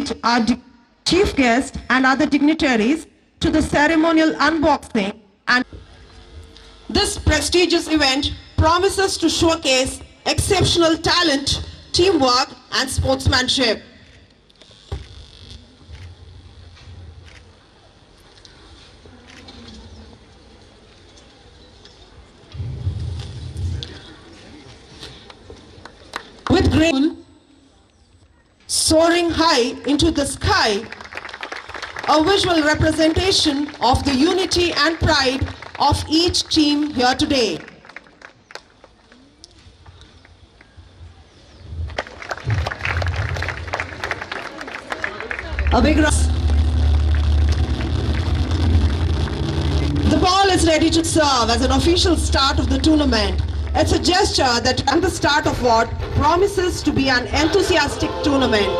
proceed our chief guest and other dignitaries to the ceremonial unboxing. And this prestigious event promises to showcase exceptional talent, teamwork and sportsmanship. With great soaring high into the sky, a visual representation of the unity and pride of each team here today. A big round. The ball is ready to serve as an official start of the tournament. It's a gesture that at the start of what promises to be an enthusiastic tournament.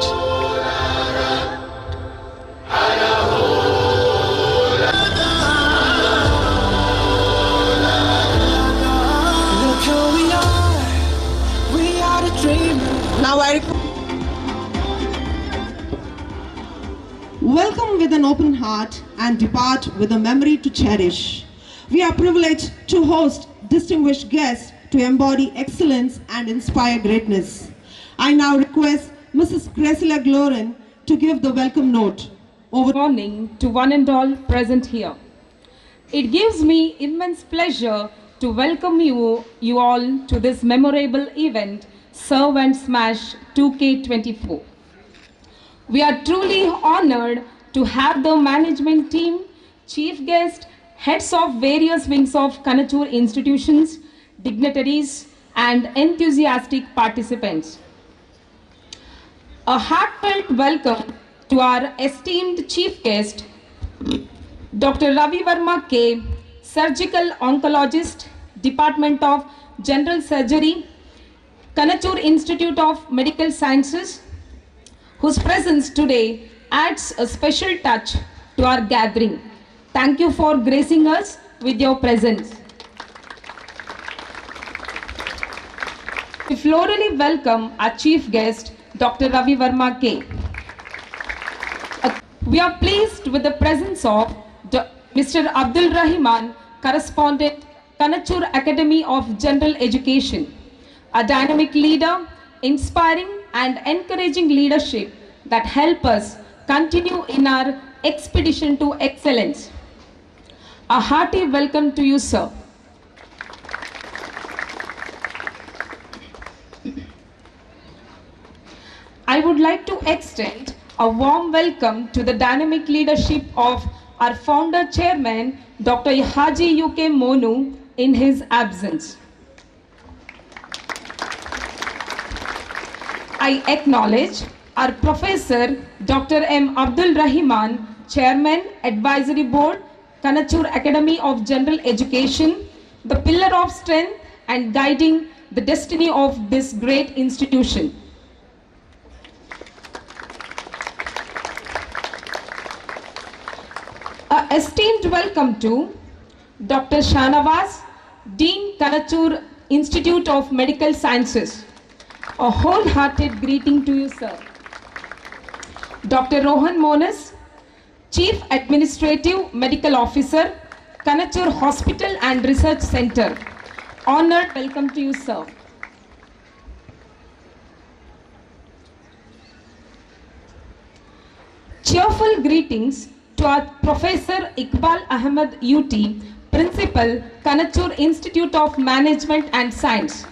Look who we are the dreamers. Now I welcome with an open heart and depart with a memory to cherish. We are privileged to host distinguished guests to embody excellence and inspire greatness. I now request Mrs. Gracilla Glorin to give the welcome note. Good morning to one and all present here. It gives me immense pleasure to welcome you all to this memorable event, Serve and Smash 2K24. We are truly honored to have the management team, chief guest, heads of various wings of Kanachur institutions, dignitaries and enthusiastic participants. A heartfelt welcome to our esteemed chief guest, Dr. Ravi Verma K, surgical oncologist, Department of General Surgery, Kanachur Institute of Medical Sciences, whose presence today adds a special touch to our gathering. Thank you for gracing us with your presence. We florally welcome our chief guest, Dr. Ravi Verma K. We are pleased with the presence of Mr. Abdul Rahman, correspondent, Kanachur Academy of General Education, a dynamic leader, inspiring and encouraging leadership that help us continue in our expedition to excellence. A hearty welcome to you, sir. I would like to extend a warm welcome to the dynamic leadership of our founder chairman, Dr. Haji UK Monu, in his absence. I acknowledge our Professor Dr. M. Abdul Rahman, Chairman, Advisory Board, Kanachur Academy of General Education, the pillar of strength and guiding the destiny of this great institution. A esteemed welcome to Dr. Shanawaz, Dean, Kanachur Institute of Medical Sciences. A wholehearted greeting to you, sir. Dr. Rohan Monas, Chief Administrative Medical Officer, Kanachur Hospital and Research Center. Honored welcome to you, sir. Cheerful greetings to our Professor Iqbal Ahmed UT, Principal, Kanachur Institute of Management and Science.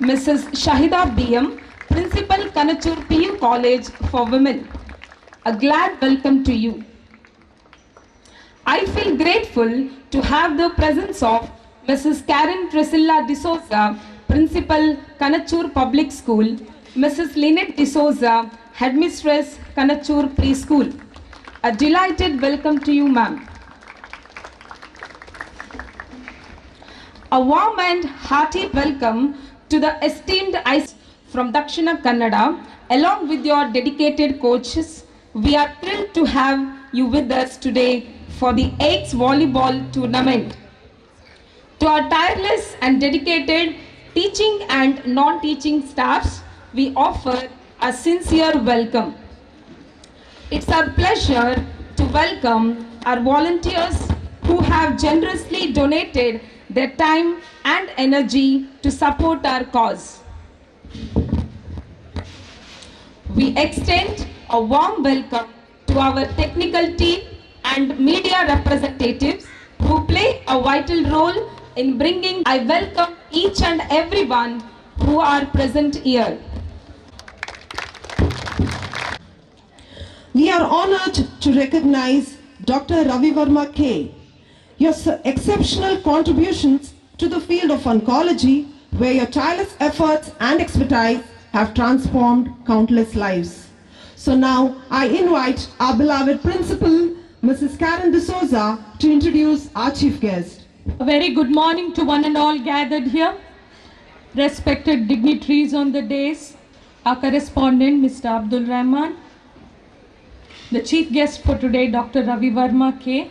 Mrs. Shahida BM, Principal, Kanachur PU College for Women. A glad welcome to you. I feel grateful to have the presence of Mrs. Karen Priscilla D'Souza, Principal, Kanachur Public School, Mrs. Lynette D'Souza, Headmistress, Kanachur Preschool. A delighted welcome to you, ma'am. A warm and hearty welcome to the esteemed ICE from Dakshina Kannada, along with your dedicated coaches. We are thrilled to have you with us today for the 8th volleyball tournament. To our tireless and dedicated teaching and non-teaching staffs, we offer a sincere welcome. It's our pleasure to welcome our volunteers who have generously donated their time and energy to support our cause. We extend a warm welcome to our technical team and media representatives who play a vital role in bringing. I welcome each and everyone who are present here. We are honored to recognize Dr. Ravi Verma K. Your exceptional contributions to the field of oncology, where your tireless efforts and expertise have transformed countless lives. So now I invite our beloved principal, Mrs. Karen D'Souza, to introduce our chief guest. A very good morning to one and all gathered here. Respected dignitaries on the dais, our correspondent Mr. Abdul Rahman, the chief guest for today Dr. Ravi Verma K,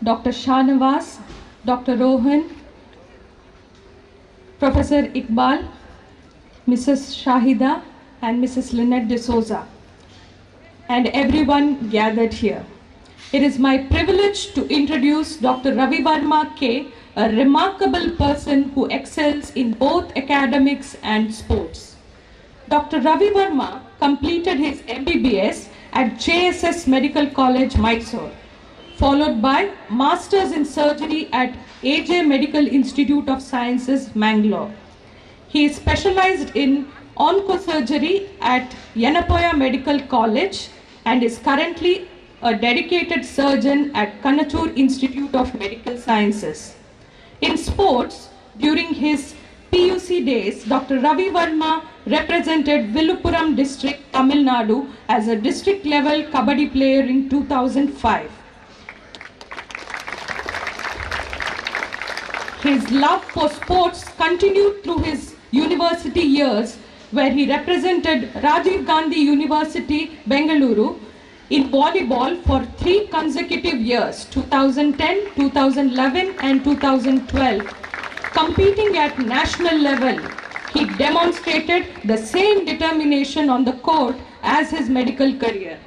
Dr. Shahnawaz, Dr. Rohan, Professor Iqbal, Mrs. Shahida and Mrs. Lynette D'Souza, and everyone gathered here. It is my privilege to introduce Dr. Ravi Verma K, a remarkable person who excels in both academics and sports. Dr. Ravi Verma completed his MBBS at JSS Medical College, Mysore, followed by Masters in Surgery at AJ Medical Institute of Sciences, Mangalore. He is specialized in oncosurgery at Yanapoya Medical College and is currently a dedicated surgeon at Kanachur Institute of Medical Sciences. In sports, during his PUC days, Dr. Ravi Verma represented Viluppuram district, Tamil Nadu as a district level kabaddi player in 2005. His love for sports continued through his university years, where he represented Rajiv Gandhi University, Bengaluru, in volleyball for 3 consecutive years, 2010, 2011 and 2012. Competing at national level, he demonstrated the same determination on the court as his medical career.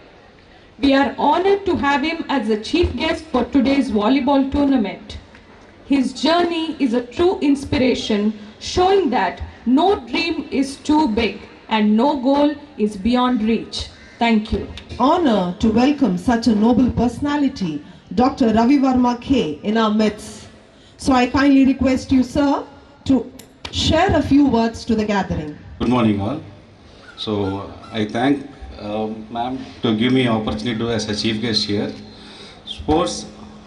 We are honored to have him as the chief guest for today's volleyball tournament. His journey is a true inspiration, showing that no dream is too big and no goal is beyond reach. Thank you. Honor to welcome such a noble personality, Dr. Ravi Verma K, in our midst. So I kindly request you, sir, to share a few words to the gathering. Good morning, all. So I thank ma'am to give me opportunity to as a chief guest here. Sports,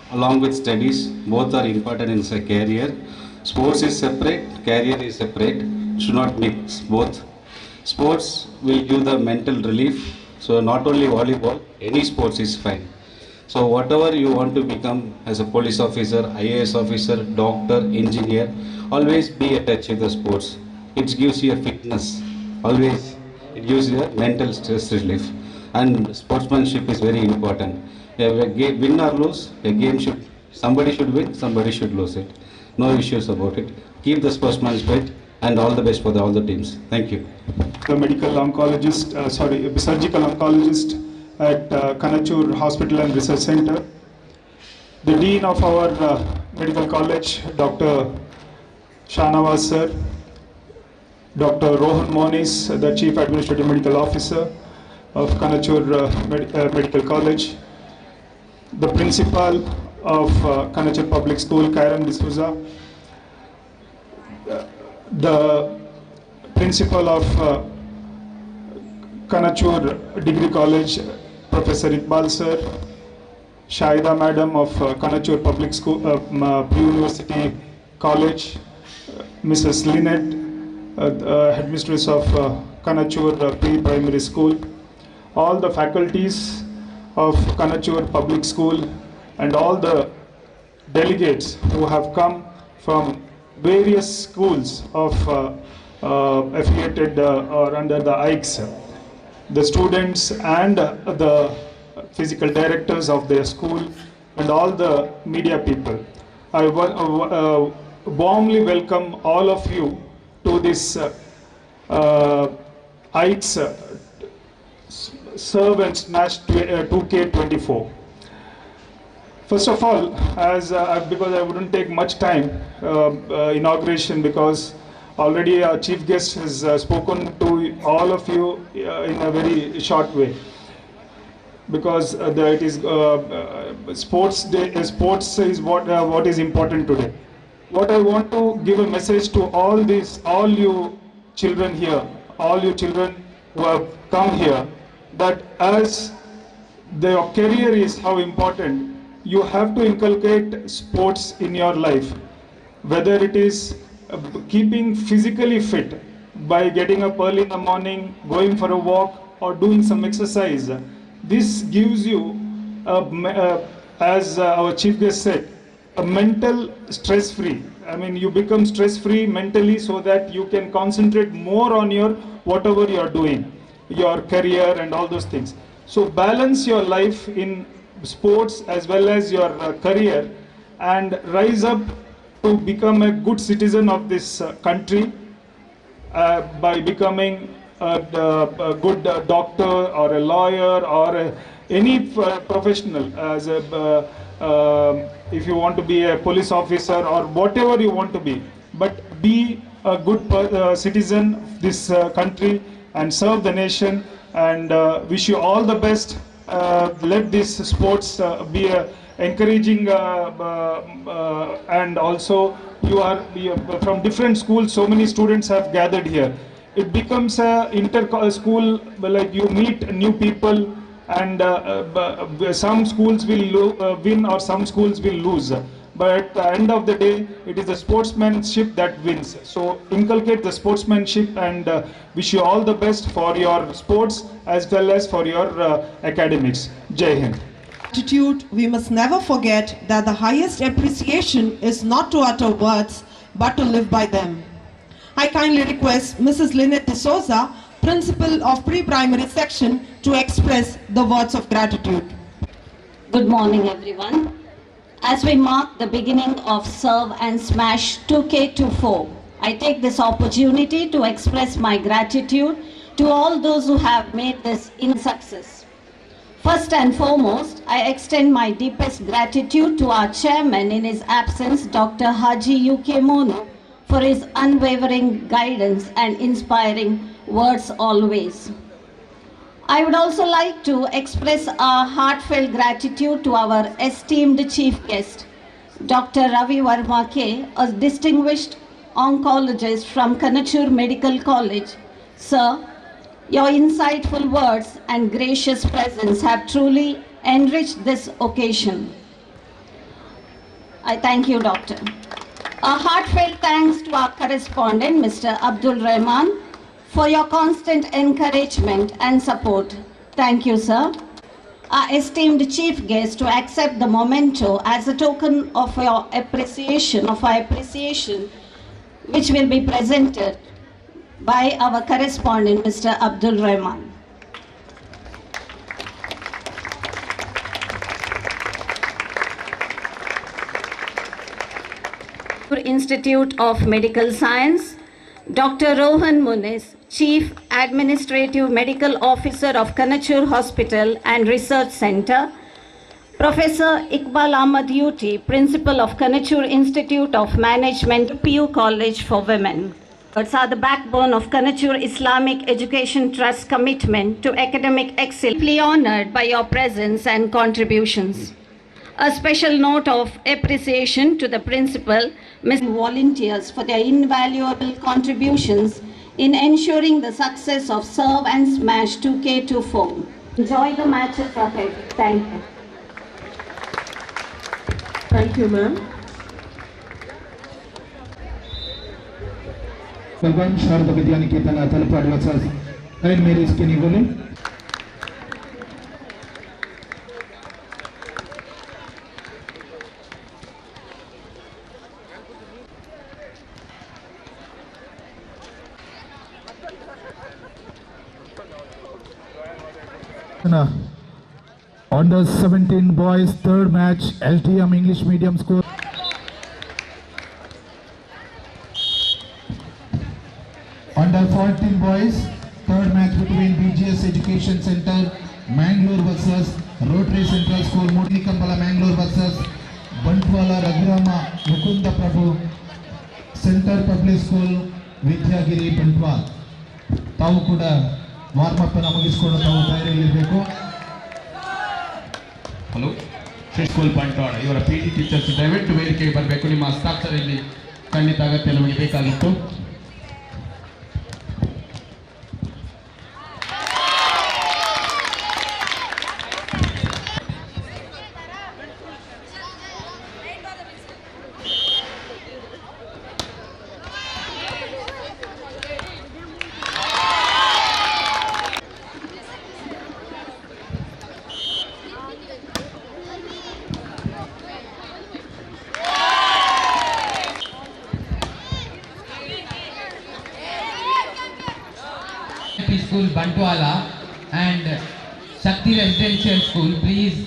along with studies, both are important in a career. Sports is separate, career is separate. Should not mix both. Sports will give the mental relief. So not only volleyball, any sports is fine. So whatever you want to become as a police officer, IAS officer, doctor, engineer, always be attached with the sports. It gives you a fitness. Always it gives you a mental stress relief. And sportsmanship is very important. A game, win or lose, a game should, somebody should win, somebody should lose it. No issues about it. Keep the sportsman spirit and all the best for all the teams. Thank you. The medical oncologist, surgical oncologist at Kanachur Hospital and Research Center. The Dean of our medical college, Dr. Shahnawaz sir, Dr. Rohan Monis, the Chief Administrative Medical Officer of Kanachur Medical College, the Principal of Kanachur Public School, Karen D'Souza, the Principal of Kanachur Degree College, Professor Iqbal sir, Shahida Madam of Kanachur Public School, Pre-University College, Mrs. Lynette, Headmistress of Kanachur Pre-Primary School, all the faculties of Kanachur Public School and all the delegates who have come from various schools of affiliated or under the IKES, the students and the physical directors of their school and all the media people. I warmly welcome all of you to this IKES Serve and Smash 2K24. First of all, because I wouldn't take much time, inauguration, because already our chief guest has spoken to all of you in a very short way. Because it is sports day. Sports is what is important today. What I want to give a message to all you children here, all you children who have come here, that as their career is how important, you have to inculcate sports in your life. Whether it is keeping physically fit by getting up early in the morning, going for a walk, or doing some exercise. This gives you, as our chief guest said, a mental stress-free. I mean, you become stress-free mentally so that you can concentrate more on your whatever you are doing, your career and all those things. So balance your life in sports as well as your career, and rise up to become a good citizen of this country by becoming a good doctor or a lawyer or any professional, as if you want to be a police officer or whatever you want to be, but be a good citizen of this country and serve the nation, and wish you all the best. Let this sports be a encouraging, and also you are from different schools. So many students have gathered here. It becomes a inter-school, like you meet new people, and some schools will win or some schools will lose. But at the end of the day, it is the sportsmanship that wins. So inculcate the sportsmanship, and wish you all the best for your sports as well as for your academics. Jai Hind. Gratitude, we must never forget that the highest appreciation is not to utter words, but to live by them. I kindly request Mrs. Lynette D'Souza, Principal of Pre-Primary Section, to express the words of gratitude. Good morning, everyone. As we mark the beginning of Serve and Smash 2K24, I take this opportunity to express my gratitude to all those who have made this a success. First and foremost, I extend my deepest gratitude to our chairman in his absence, Dr. Haji UK Mono, for his unwavering guidance and inspiring words always. I would also like to express our heartfelt gratitude to our esteemed chief guest, Dr. Ravi Verma K, a distinguished oncologist from Kanachur Medical College. Sir, your insightful words and gracious presence have truly enriched this occasion. I thank you, Doctor. A heartfelt thanks to our correspondent, Mr. Abdul Rahman, for your constant encouragement and support. Thank you, sir. Our esteemed chief guest to accept the memento as a token of your appreciation, which will be presented by our correspondent, Mr. Abdul Rahman. Institute of Medical Science, Dr. Rohan Muniz, Chief Administrative Medical Officer of Kanachur Hospital and Research Center, Professor Iqbal Ahmad Uti, Principal of Kanachur Institute of Management, PU College for Women. Words are the backbone of Kanachur Islamic Education Trust's commitment to academic excellence. Deeply honored by your presence and contributions. A special note of appreciation to the principal, Ms. volunteers for their invaluable contributions in ensuring the success of Serve and Smash 2K24. Enjoy the matches ahead. Thank you. Thank you, ma'am. Balban Sharda Vidyaniketana Talpadwasas and Mary Skinny Women. Under 17 boys, third match, LTM English medium score. Under 14 boys, third match between BGS Education Center Mangalore versus Rotary Central School, Mudikampala Mangalore versus Bantwala Raghurama Mukunda Prabhu Center Public School, Vidyagiri Bantwal. ತಾವು ಕೂಡ warm up ಅನ್ನು ಮುಗಿಸಿಕೊಂಡು ತಾವು ತಯಾರಿಯಲ್ಲಿರಬೇಕು. Hello school Bantwal ಇವರ PT teachers ದಯವಿಟ್ಟು ವೇದಿಕೆಗೆ ಬರಬೇಕು. ನಿಮ್ಮ ಹಸ್ತಾಕ್ಷರ ಇಲ್ಲಿ ಖಂಡಿತ ಅಗತ್ಯ ನಮಗೆ ಬೇಕಾಗಿತ್ತು. School Bantwala and Shakti Residential School, please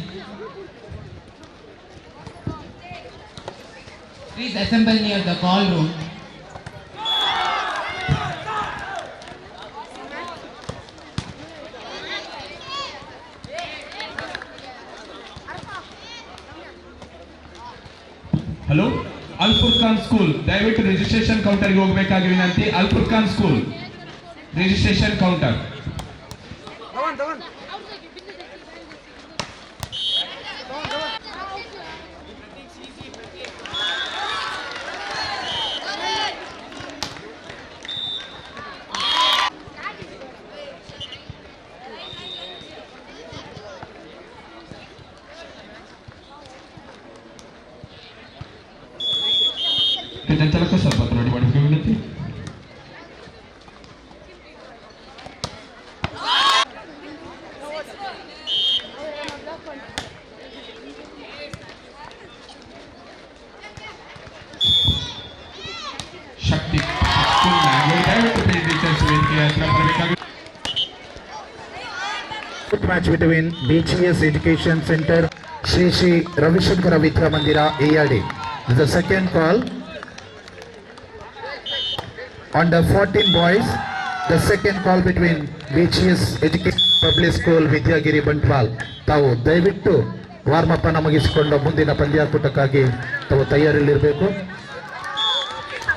assemble near the call room. Hello Alfurqan school ದಯವಿಟ್ಟು ರಿಜಿಸ್ಟ್ರೇಷನ್ ಕೌಂಟರ್ಗೆ ಹೋಗಬೇಕಾಗಿ ವಿನಂತಿ. Alfurqan school registration counter. Kita ಸ್ವಲ್ಪ ನೋಡಿ ಮಾಡಬೇಕು ವಿನಂತಿ. ಶಕ್ತಿ ಸ್ಕೂಲ್ ದಯವಿಟ್ಟು ಟೀಚರ್ಸ್ ವೇದಿಕೆ ಹತ್ರ ಬರಬೇಕಾಗಿ. Match between BGS Education Center, Shri Shri Ravi Shankara Vidya Mandira, ARD. This is the second call. Under 14 boys, the second call between BGS Education Public School, Vidyagiri Bantwal. ತಾವು ದಯವಿಟ್ಟು warm up ಅನ್ನು ಮುಗಿಸಿಕೊಂಡು ಮುಂದಿನ ಪಂದ್ಯಾಕೂಟಕ್ಕಾಗಿ ತಾವು ತಯಾರಿಯಲ್ಲಿರಬೇಕು.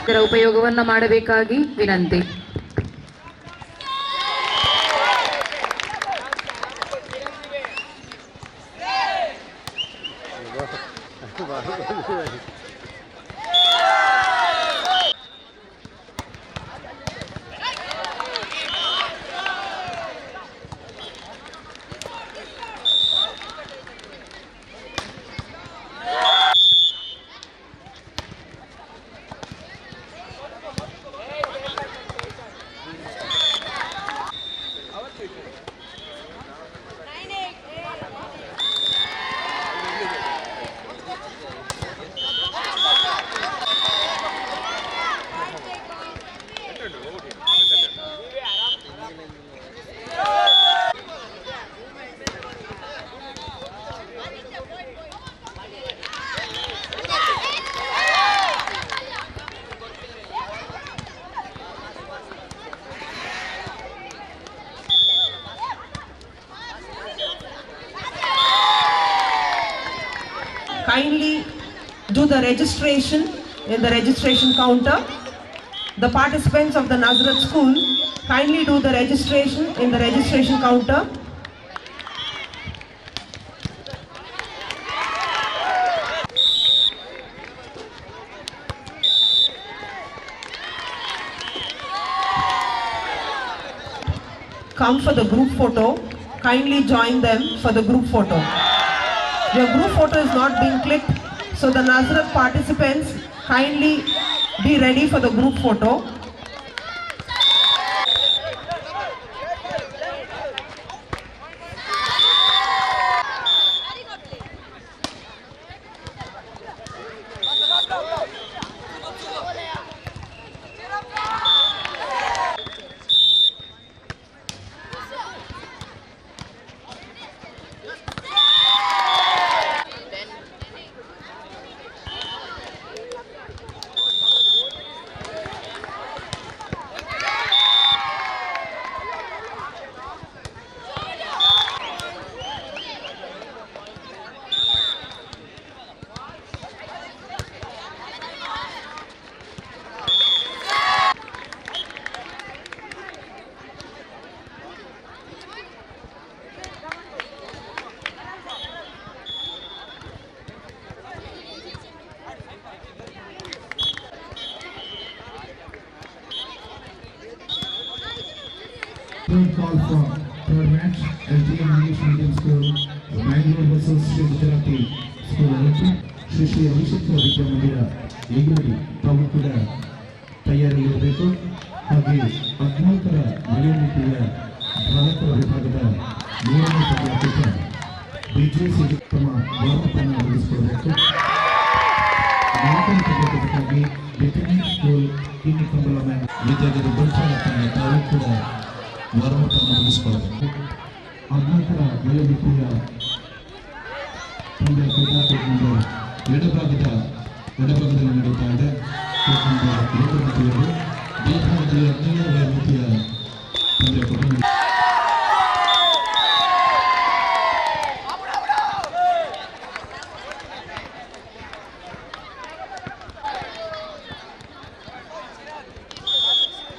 ಇದರ ಉಪಯೋಗವನ್ನು ಮಾಡಬೇಕಾಗಿ ವಿನಂತಿ. Kindly do the registration in the registration counter. The participants of the Nazareth School, kindly do the registration in the registration counter. Come for the group photo. Kindly join them for the group photo. Your group photo is not being clicked, so the Nazareth participants, kindly be ready for the group photo. third call for third match, SDM English Medium School, Bangalore versus Sri Gujarati School Olympic. Shri ಅಭಿಷೇಕ ವಿದ್ಯಾಮಂದಿರ ಈಗಲೂ ತಾವು ಕೂಡ ತಯಾರಿಯಲ್ಲಿರಬೇಕು. ಹಾಗೆ 14ರ ವಯೋಮಿತಿಯ ಭಾರತ ವಿಭಾಗದ 3ನೇ ಪಂದ್ಯಾಟಕ್ಕೆ ಬಿಜೆಸಿ ತಮ್ಮ ವಾರ್ಮಪ್ಪನ್ನು ಒದಗಿಸಿಕೊಡಬೇಕು. 4ನೇ ಪಂದ್ಯಾಟಕ್ಕಾಗಿ veterinary school ಕಿನ್ನಿ ಕಂಬಳ ವಿದ್ಯಾರ್ಥಿ ಬಂಟ್ವಾಳ ತಂಡ ತಾವು ಕೂಡ ವಾರ್ಮಪ್ಪನ್ನು ಒದಗಿಸಿಕೊಡಬೇಕು. 14ರ ವಯೋಮಿತಿಯ ಪಂದ್ಯ ಕ್ರೀಡಾಕೂಟದಿಂದ ಎಡಭಾಗದಲ್ಲಿ ನಡೆಯುತ್ತಾ ಇದೆ. ಬಿ ಭಾಗದಲ್ಲಿ 17ರ ವಯೋಮಿತಿಯ ಪಂದ್ಯಾಕೂಟ